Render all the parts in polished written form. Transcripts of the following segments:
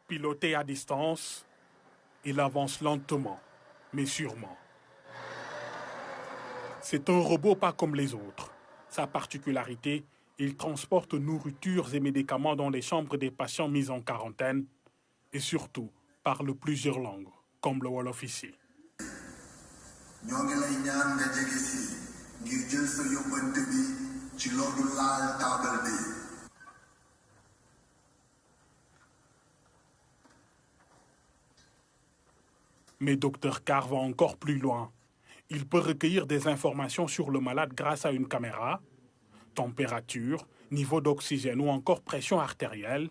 Piloté à distance, il avance lentement, mais sûrement. C'est un robot pas comme les autres. Sa particularité, il transporte nourritures et médicaments dans les chambres des patients mis en quarantaine et surtout parle plusieurs langues, comme le Wolof ici. Mais Dr Carr va encore plus loin. Il peut recueillir des informations sur le malade grâce à une caméra, température, niveau d'oxygène ou encore pression artérielle.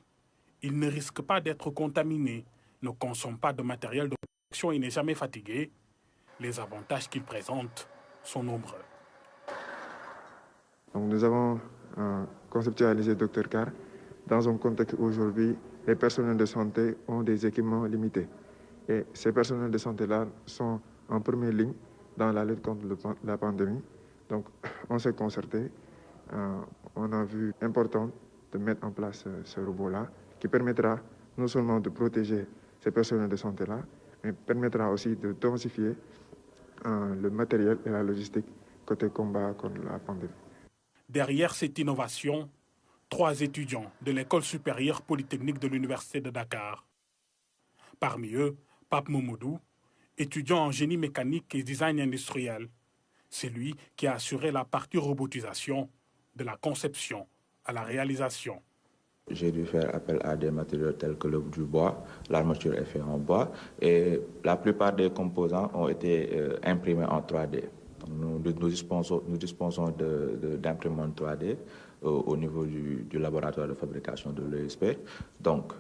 Il ne risque pas d'être contaminé, ne consomme pas de matériel de protection et n'est jamais fatigué. Les avantages qu'il présente sont nombreux. Donc nous avons conceptualisé Dr Carr dans un contexte où aujourd'hui les personnels de santé ont des équipements limités. Et ces personnels de santé-là sont en première ligne dans la lutte contre la pandémie. Donc on s'est concerté, on a vu important de mettre en place ce robot-là qui permettra non seulement de protéger ces personnels de santé-là, mais permettra aussi de densifier le matériel et la logistique côté combat contre la pandémie. Derrière cette innovation, 3 étudiants de l'École supérieure polytechnique de l'Université de Dakar. Parmi eux, Pape Momodou, étudiant en génie mécanique et design industriel. C'est lui qui a assuré la partie robotisation, de la conception à la réalisation. J'ai dû faire appel à des matériaux tels que du bois, l'armature est faite en bois et la plupart des composants ont été imprimés en 3D. Nous dispensons d'imprimantes 3D au niveau du laboratoire de fabrication de l'ESP. Donc,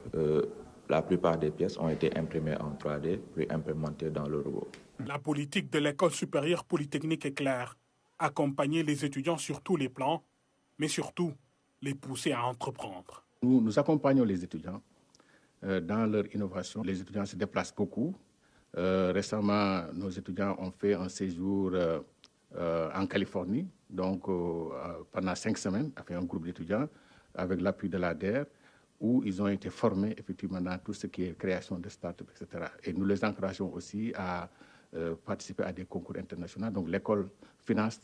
la plupart des pièces ont été imprimées en 3D puis implémentées dans le robot. La politique de l'École supérieure polytechnique est claire. Accompagner les étudiants sur tous les plans, mais surtout les pousser à entreprendre. Nous accompagnons les étudiants dans leur innovation. Les étudiants se déplacent beaucoup. Récemment, nos étudiants ont fait un séjour en Californie, donc pendant 5 semaines, avec un groupe d'étudiants, avec l'appui de l'ADER, où ils ont été formés effectivement dans tout ce qui est création de start-up, etc. Et nous les encourageons aussi à participer à des concours internationaux. Donc l'école finance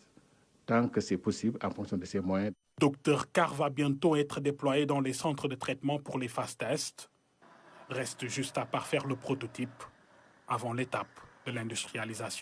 tant que c'est possible en fonction de ses moyens. Dr Carr va bientôt être déployé dans les centres de traitement pour les phases tests. Reste juste à parfaire le prototype avant l'étape de l'industrialisation.